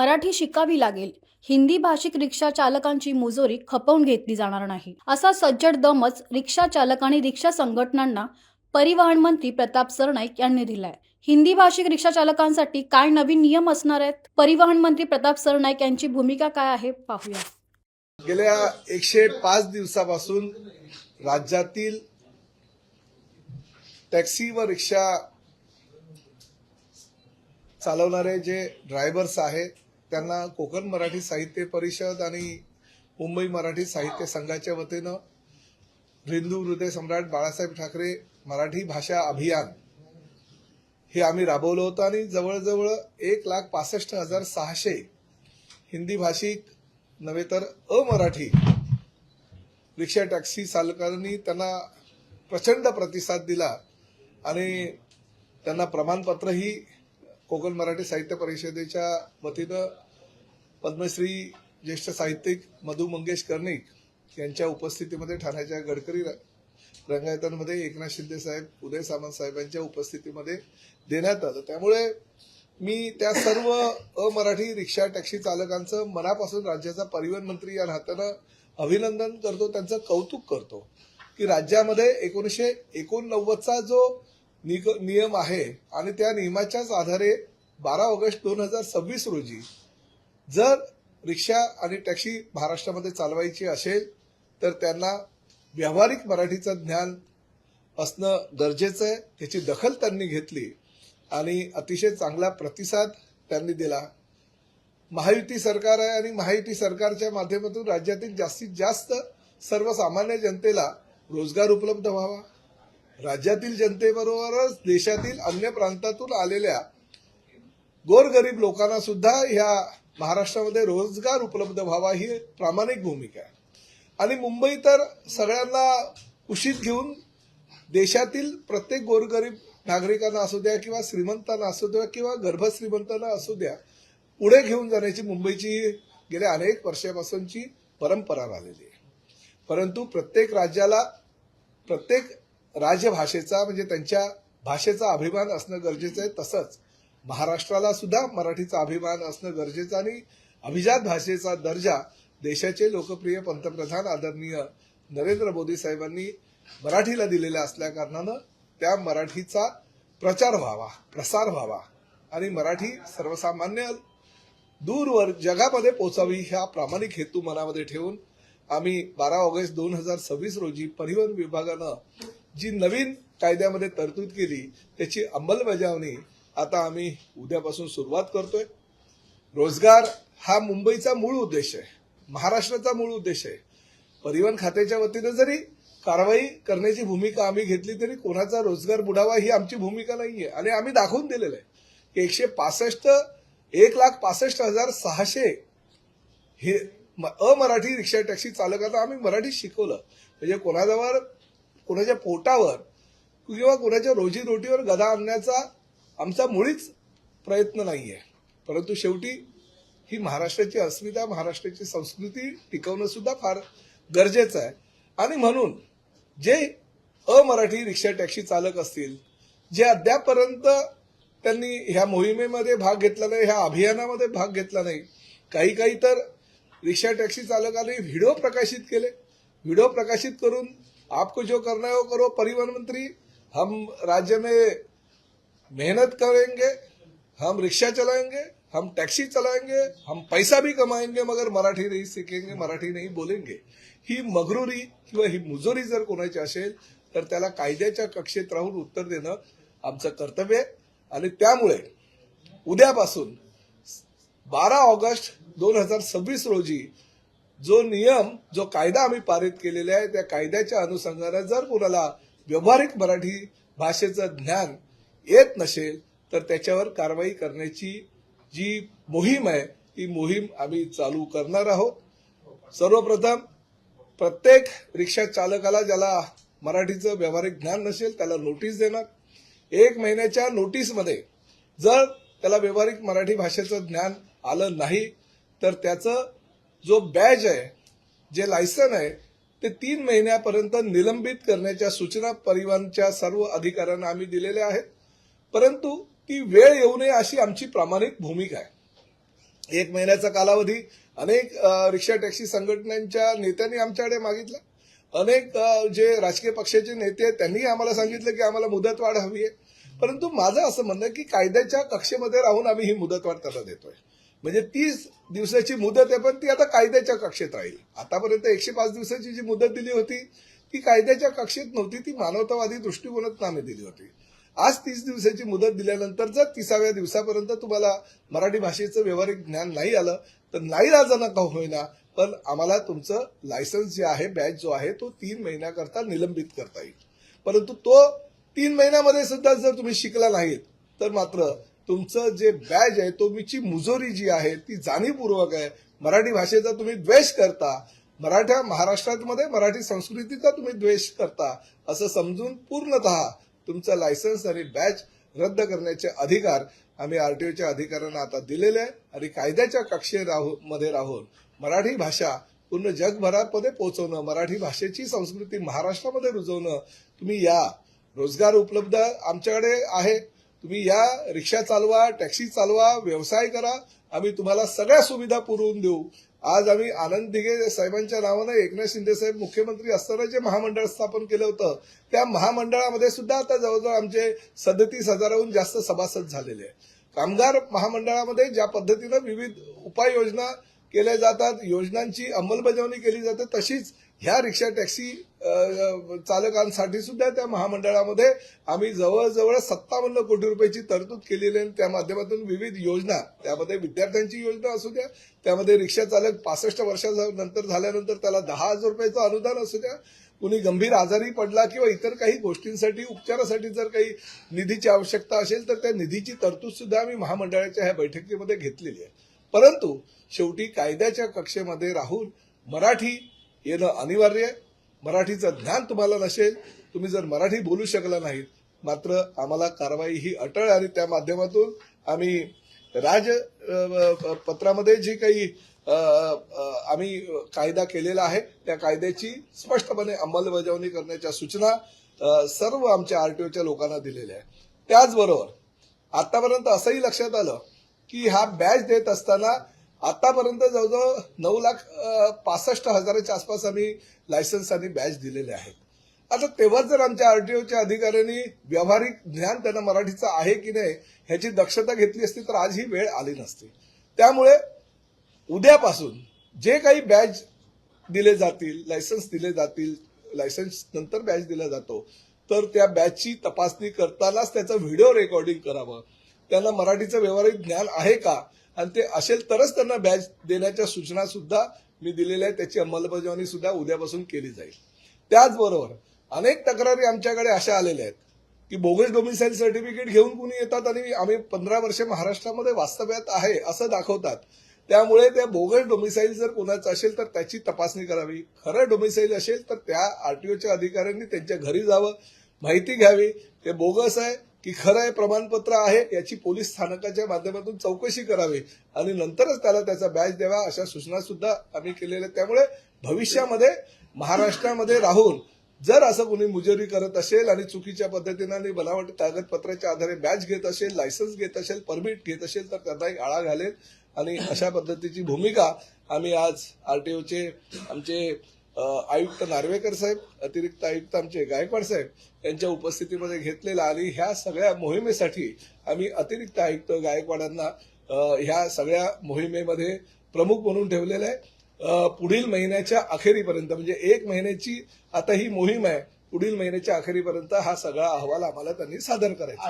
मराठी शिकावी लागेल. हिंदी भाषिक रिक्षा चालकांची मुजोरी खपवून घेतली जाणार नाही, असा सज्जड दमच रिक्षा चालक आणि रिक्षा संघटनांना परिवहन मंत्री प्रताप सरनाईक यांनी दिलाय. हिंदी भाषिक रिक्षा चालकांसाठी काय नवीन नियम असणार आहेत? परिवहन मंत्री प्रताप सरनाईक यांची भूमिका काय आहे पाहूया. गेल्या 105 दिवसापासून राज्यातील टॅक्सी व रिक्षा चालवणारे जे ड्रायव्हर्स आहेत त्यांना कोकण मराठी साहित्य परिषद आणि मुंबई मराठी साहित्य संघाच्या वतीनं हिंदू हृदय सम्राट बाळासाहेब ठाकरे मराठी भाषा अभियान हे आम्ही राबवलं होतं आणि जवळजवळ 1,65,600 हिंदी भाषिक नव्हे तर अमराठी रिक्षा टॅक्सी चालकांनी त्यांना प्रचंड प्रतिसाद दिला आणि त्यांना प्रमाणपत्रही कोकण मराठी साहित्य परिषदेच्या वतीनं पद्मश्री ज्येष्ठ साहित्यिक मधु मंगेश कर्णिक यांच्या उपस्थितीमध्ये ठाण्याच्या गडकरी रंगायतांमध्ये एकनाथ शिंदे साहेब, उदय सामंत साहेबांच्या उपस्थितीमध्ये देण्यात आलं. त्यामुळे मी त्या सर्व अमराठी रिक्षा टॅक्सी चालकांचं मनापासून राज्याचा परिवहन मंत्री या नात्यानं अभिनंदन करतो, त्यांचं कौतुक करतो की राज्यामध्ये 1989चा जो नियम आहे आणि त्या नियमाच्याच आधारे 12 ऑगस्ट 2026 रोजी जर रिक्षा आणि टॅक्सी महाराष्ट्रामध्ये चालवायची असेल तर त्यांना व्यावहारिक मराठीचं ज्ञान असणं गरजेचं आहे. त्याची दखल त्यांनी घेतली आणि अतिशय चांगला प्रतिसाद त्यांनी दिला. महायुती सरकार आहे आणि महायुती सरकारच्या माध्यमातून राज्यातील जास्तीत जास्त सर्वसामान्य जनतेला रोजगार उपलब्ध व्हावा. राज्यातील जनतेबरोबरच देशातील अन्य प्रांतातून आलेल्या गोरगरीब लोकांना सुद्धा ह्या महाराष्ट्रामध्ये रोजगार उपलब्ध व्हावा ही प्रामाणिक भूमिका आहे. आणि मुंबई तर सगळ्यांना कुशीत घेऊन देशातील प्रत्येक गोरगरीब नागरिकांना असू द्या किंवा श्रीमंतांना असू द्या किंवा गर्भश्रीमंतांना असू द्या पुढे घेऊन जाण्याची मुंबईची गेल्या अनेक वर्षापासूनची परंपरा राहिलेली आहे. परंतु प्रत्येक राज्याला प्रत्येक राजभाषेचा म्हणजे त्यांच्या भाषेचा अभिमान असणं गरजेचं आहे. तसंच महाराष्ट्राला सुद्धा मराठीचा अभिमान असणं गरजेचं आणि अभिजात भाषेचा दर्जा देशाचे लोकप्रिय पंतप्रधान आदरणीय नरेंद्र मोदी साहेबांनी मराठीला दिलेल्या असल्या कारणानं त्या मराठीचा प्रचार व्हावा, प्रसार व्हावा आणि मराठी सर्वसामान्य दूरवर जगामध्ये पोचावी ह्या प्रामाणिक हेतू मनामध्ये ठेवून आम्ही 12 ऑगस्ट 2026 रोजी परिवहन विभागानं जी नवीन कायद्यामध्ये तरतूद केली त्याची अंमलबजावणी आता आम्ही उद्यापासून सुरुवात करतोय. रोजगार हा मुंबईचा मूळ उद्देश आहे, महाराष्ट्राचा मूळ उद्देश आहे. परिवहन खात्याच्या वतीनं जरी कारवाई करण्याची भूमिका आम्ही घेतली तरी कोणाचा रोजगार बुडावा ही आमची भूमिका नाहीये आणि आम्ही दाखवून दिलेलं आहे की 1,65,600 हे अमराठी रिक्षा टॅक्सी चालकांना आम्ही मराठी शिकवलं. म्हणजे कोणाजवळ कोणाच्या पोटावर किंवा कोणाच्या रोजीरोटीवर गदा आणण्याचा आमचा मुळीच प्रयत्न नाहीये. परंतु शेवटी ही महाराष्ट्राची अस्मिता, महाराष्ट्राची संस्कृती टिकवणं सुद्धा फार गरजेचं आहे. आणि म्हणून जे अमराठी रिक्षा टॅक्सी चालक असतील जे अद्यापपर्यंत त्यांनी ह्या मोहिमेमध्ये भाग घेतला नाही, ह्या अभियानामध्ये भाग घेतला नाही, काही तर रिक्षा टॅक्सी चालकांनी व्हिडिओ प्रकाशित केले. व्हिडिओ प्रकाशित करून आपको जो करना है वो करो, परिवहन मंत्री हम राज्य में मेहनत करेंगे, हम रिक्शा चलाएंगे, हम टैक्सी चलाएंगे, हम पैसा भी कमाएंगे मगर मराठी नहीं सीखेंगे, मराठी नहीं बोलेंगे. ही मगरुरी किंवा ही मुजोरी जर कोणाची असेल तर त्याला कायद्याच्या कक्षेत राहून उत्तर देणं आमचं कर्तव्य आहे. आणि त्यामुळे उद्यापासून 12 ऑगस्ट 2026 रोजी जो नियम, जो कायदा आम्ही पारित केलेला आहे त्या कायद्याच्या अनुषंगाने जर कोणाला व्यावहारिक मराठी भाषेचं ज्ञान येत नसेल तर त्याच्यावर कारवाई करण्याची जी मोहीम आहे ती मोहीम आम्ही चालू करणार आहोत. सर्वप्रथम प्रत्येक रिक्षा चालकाला ज्याला मराठीचं व्यावहारिक ज्ञान नसेल त्याला नोटीस देणार. 1 महिन्याच्या नोटीसमध्ये जर त्याला व्यावहारिक मराठी भाषेचं ज्ञान आलं नाही तर त्याचं जो बॅज आहे, जे लायसन आहे ते 3 महिन्यापर्यंत निलंबित करण्याच्या सूचना परिवहनच्या सर्व अधिकाऱ्यांना आम्ही दिलेल्या आहेत. परंतु ती वेळ येऊ नये अशी आमची प्रामाणिक भूमिका आहे. 1 महिन्याचा कालावधी अनेक रिक्षा टॅक्सी संघटनांच्या नेत्यांनी आमच्याकडे मागितला. अनेक जे राजकीय पक्षाचे नेते आहेत त्यांनी आम्हाला सांगितलं की आम्हाला मुदतवाढ हवी आहे. परंतु माझं असं म्हणणं आहे की कायद्याच्या कक्षेमध्ये राहून आम्ही ही मुदतवाढ त्यांना देतोय. म्हणजे 30 दिवसाची मुदत आहे, पण ती आता कायद्याच्या कक्षेत राहील. आतापर्यंत 105 दिवसाची जी मुदत दिली होती ती कायद्याच्या कक्षेत नव्हती, ती मानवतावादी दृष्टिकोनातून आम्ही दिली होती. आज 30 दिवसाची मुदत दिल्यानंतर जर 30व्या दिवसापर्यंत तुम्हाला मराठी भाषेचं व्यावहारिक ज्ञान नाही आलं तर नाईलाजानं का होईना, पण आम्हाला तुमचं लायसन्स जे आहे, बॅच जो आहे तो 3 महिन्याकरता निलंबित करता येईल. परंतु तो 3 महिन्यामध्ये सुद्धा जर तुम्ही शिकला नाहीत तर मात्र तुमचं जे बॅच आहे, तुमची मुजोरी जी आहे ती जाणीवपूर्वक आहे. मराठी भाषेचा तुम्ही द्वेष करता, महाराष्ट्रामध्ये मराठी संस्कृतीचा तुम्ही द्वेष करता असं समजून पूर्णतः तुमचं लायसन्स आणि बॅच रद्द करण्याचे अधिकार आम्ही आरटीओच्या अधिकाऱ्यांना आता दिलेले आहे. आणि कायद्याच्या कक्षेमध्ये राहून मराठी भाषा पूर्ण जगभरामध्ये पोहोचवणं, मराठी भाषेची संस्कृती महाराष्ट्रामध्ये रुजवणं. तुम्ही या, रोजगार उपलब्ध आमच्याकडे आहे. तुम्ही या, रिक्षा चालवा, टॅक्सी चालवा, व्यवसाय करा. आम्ही तुम्हाला सगळ्या सुविधा पुरवून देऊ. आज आम्ही आनंद दिघे साहेबांच्या नावानं एकनाथ शिंदे साहेब मुख्यमंत्री असताना जे महामंडळ स्थापन केलं होतं त्या महामंडळामध्ये सुद्धा आता जवळजवळ आमचे 37,000हून जास्त सभासद झालेले आहे. कामगार महामंडळामध्ये ज्या पद्धतीनं विविध उपाययोजना केल्या जातात, योजनांची अंमलबजावणी केली जाते, तशीच ह्या रिक्षा टॅक्सी चालकांसाठी सुद्धा त्या महामंडळामध्ये आम्ही जवळजवळ 57 कोटी रुपयाची तरतूद केलेली आहे. त्या माध्यमातून विविध योजना, त्यामध्ये विद्यार्थ्यांची योजना असू द्या, त्यामध्ये रिक्षा चालक 65 वर्षानंतर झाल्यानंतर त्याला 10,000 रुपयाचं अनुदान असू द्या, कुणी गंभीर आजारी पडला किंवा इतर काही गोष्टींसाठी, उपचारासाठी जर काही निधीची आवश्यकता असेल तर त्या निधीची तरतूद सुद्धा आम्ही महामंडळाच्या ह्या बैठकीमध्ये घेतलेली आहे. परंतु शेवटी कायद्याच्या कक्षेमध्ये राहून मराठी येणं अनिवार्य आहे. मराठीचं ज्ञान तुम्हाला नसेल, तुम्ही जर मराठी बोलू शकला नाहीत, मात्र आम्हाला कारवाई ही अटळ. आणि त्या माध्यमातून आम्ही राजपत्रामध्ये जी काही आम्ही कायदा केलेला आहे त्या कायद्याची स्पष्टपणे अंमलबजावणी करण्याच्या सूचना सर्व आमच्या आरटीओच्या लोकांना दिलेल्या आहेत. त्याचबरोबर आतापर्यंत असंही लक्षात आलं की हा बॅच देत असताना आतापर्यंत जवळजवळ 9,65,000च्या आसपास आम्ही लायसन्स आणि बॅच दिलेले आहेत. आता तेव्हा जर आमच्या आरटीओच्या अधिकाऱ्यांनी व्यावहारिक ज्ञान त्यांना मराठीचं आहे की नाही ह्याची दक्षता घेतली असती तर आज ही वेळ आली नसती. त्यामुळे उद्यापासून जे काही बॅच दिले जातील, लायसन्स दिले जातील, लायसन्स नंतर बॅच दिला जातो, तर त्या बॅचची तपासणी करतानाच त्याचं व्हिडिओ रेकॉर्डिंग करावं. त्यांना मराठीचं व्यावहारिक ज्ञान आहे का, आणि ते असेल तरच त्यांना बॅच देण्याच्या सूचना सुद्धा मी दिलेल्या आहेत. त्याची अंमलबजावणी सुद्धा उद्यापासून केली जाईल. त्याचबरोबर अनेक तक्रारी आमच्याकडे अशा आलेल्या आहेत की बोगस डोमिसाईल सर्टिफिकेट घेऊन कुणी येतात आणि आम्ही 15 वर्षे महाराष्ट्रामध्ये वास्तव्यात आहे असं दाखवतात. त्यामुळे त्या बोगस डोमिसाईल जर कोणाचं असेल तर त्याची तपासणी करावी. खरं डोमिसाईल असेल तर त्या आरटीओच्या अधिकाऱ्यांनी त्यांच्या घरी जावं, माहिती घ्यावी ते बोगस आहे की खरं आहे, प्रमाणपत्र आहे याची पोलीस स्थानकाच्या माध्यमातून चौकशी करावी आणि नंतरच त्याला त्याचा बॅच द्यावा, अशा सूचना सुद्धा आम्ही केलेल्या आहेत. त्यामुळे भविष्यामध्ये महाराष्ट्रामध्ये राहून जर असं कोणी मुजोरी करत असेल आणि चुकीच्या पद्धतीने आणि बनावट कागदपत्राच्या आधारे बॅच घेत असेल, लायसन्स घेत असेल, परमिट घेत असेल तर त्यांनाही आळा घालेल. आणि अशा पद्धतीची भूमिका आम्ही आज आरटीओचे आमचे आयुक्त नार्वेकर साहेब, अतिरिक्त आयुक्त आमचे गायकवाड साहेब यांच्या उपस्थितीमध्ये घेतलेला. आणि ह्या सगळ्या मोहिमेसाठी आम्ही अतिरिक्त आयुक्त गायकवाडांना ह्या सगळ्या मोहिमेमध्ये प्रमुख म्हणून ठेवलेलं आहे. पुढील महिन्याच्या अखेरीपर्यंत, म्हणजे 1 महिन्याची आता ही मोहीम आहे, पुढील महिन्याच्या अखेरीपर्यंत हा सगळा अहवाल आम्हाला त्यांनी सादर करायचा.